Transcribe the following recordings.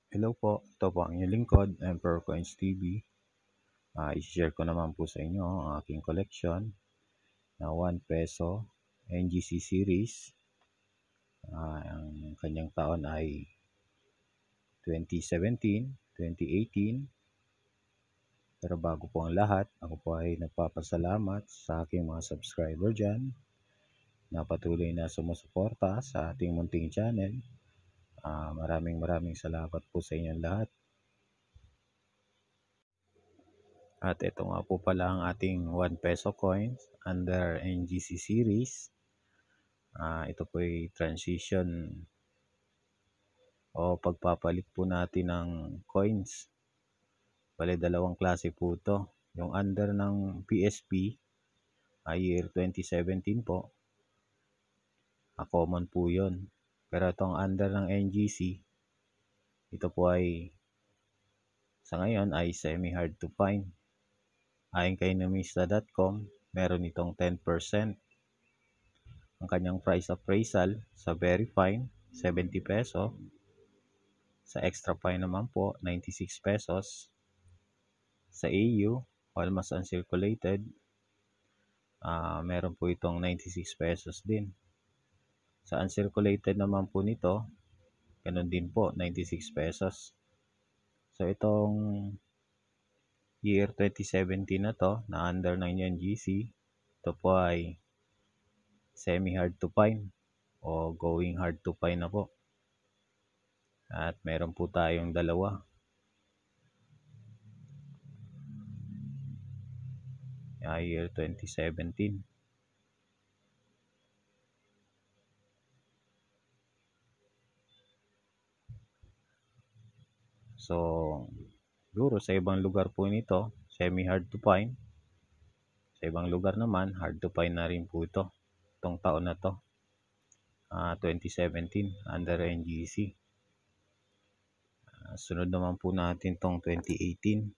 Hello po, ito po ang inyong lingkod, Emperor Coins TV. I-share ko naman po sa inyo ang aking collection na 1 peso NGC series. Ang kanyang taon ay 2017, 2018. Pero bago po ang lahat, ako po ay nagpapasalamat sa aking mga subscriber dyan na patuloy na sumusuporta sa ating munting channel. Maraming salamat po sa inyong lahat. At ito nga po pala ang ating 1 peso coins under NGC series. Ito po ay transition o pagpapalit po natin ng coins. Bale, dalawang klase po ito. Yung under ng PSP ay year 2017 po. Common po yun. Pero itong under ng NGC, ito po ay sa ngayon ay semi-hard to find. Ayon kay numista.com, meron itong 10%. Ang kanyang price appraisal sa very fine, 70 peso. Sa extra fine naman po, 96 pesos. Sa AU, almost uncirculated, meron po itong 96 pesos din. Sa uncirculated naman po nito, ganun din po, 96 pesos. So itong year 2017 na to, na under ng NGC, ito po ay semi-hard to find o going hard to find na po. At meron po tayong dalawa. Year 2017. So, siguro sa ibang lugar po nito, semi-hard to find. Sa ibang lugar naman, hard to find na rin po ito. Itong taon na to, 2017, under NGC. Sunod naman po natin itong 2018.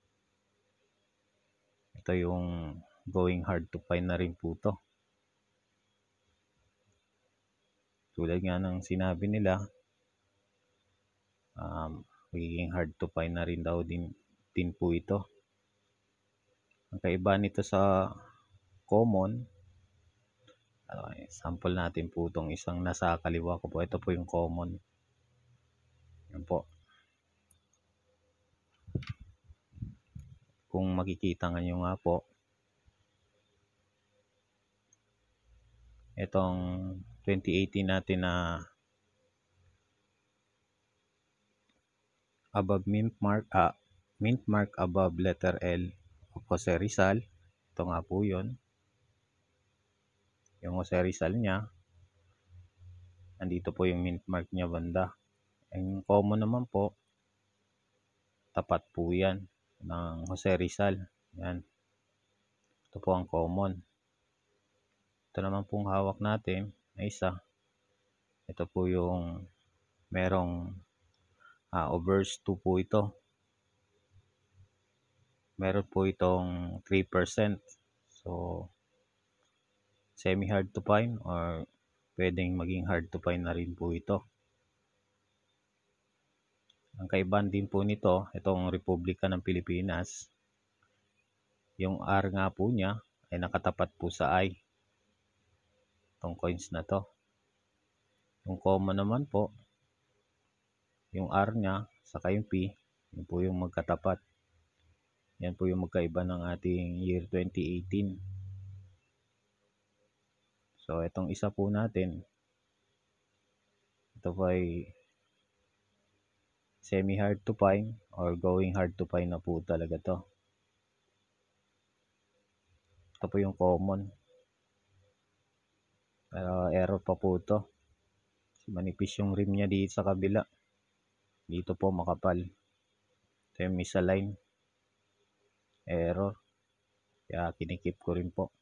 Ito yung going hard to find na rin po ito. Tulad nga ng sinabi nila, magiging hard to find na rin daw din po ito. Ang kaiba nito sa common, sample natin po itong isang nasa kaliwa ko po. Ito po yung common. Yan po. Kung makikita nyo nga po, itong 2018 natin na above mint mark above letter L of Jose Rizal. Ito nga po yun. Yung Jose Rizal niya, andito po yung mint mark niya banda. Yung common naman po, tapat po yan ng Jose Rizal. Yan. Ito po ang common. Ito naman pong hawak natin ay isa. Ito po yung merong overs 2 po ito. Meron po itong 3%. So, semi-hard to find or pwedeng maging hard to find na rin po ito. Ang kaibahan din po nito, itong Republika ng Pilipinas, yung R nga po niya ay nakatapat po sa I. Itong coins na to. Yung common naman po, yung R niya saka yung P, yun po yung magkatapat. Yan po yung magkaiba ng ating year 2018. So, itong isa po natin, ito po ay semi-hard to find or going hard to find na po talaga to. Ito po yung common. Pero error pa po ito. Manipis yung rim niya dito sa kabila. Dito po makapal. Ito yung misalign. Error. Kaya kinikip ko rin po.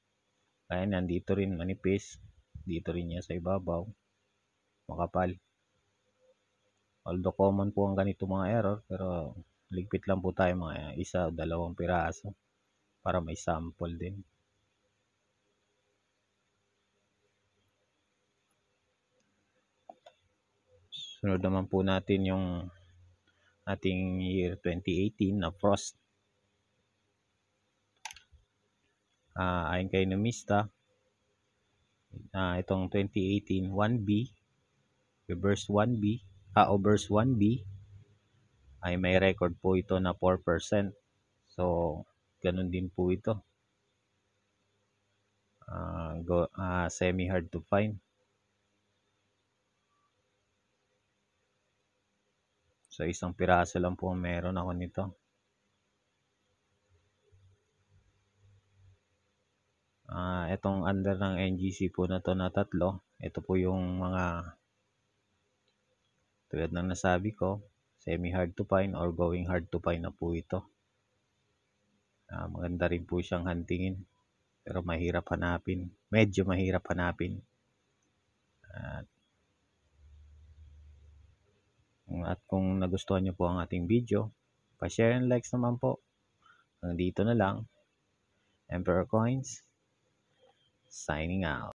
Kaya nandito rin manipis. Dito rin niya sa ibabaw. Makapal. Although common po ang ganito mga error. Pero ligpit lang po tayo mga isa o dalawang piraso. Para may sample din. Sunod naman po natin yung ating year 2018 na frost. Ayon kay Numista, itong 2018 1B, reverse 1B, o verse 1B, ay may record po ito na 4%. So, ganun din po ito. Semi-hard to find. So, isang piraso lang po meron ako nito. Itong under ng NGC po na to na tatlo, ito po yung mga tulad ng nasabi ko, semi-hard to find or going hard to find na po ito. Maganda rin po siyang huntingin, pero mahirap hanapin. Medyo mahirap hanapin. At kung nagustuhan nyo po ang ating video, pa-share and likes naman po. Hanggang dito na lang. Emperor Coins, signing out.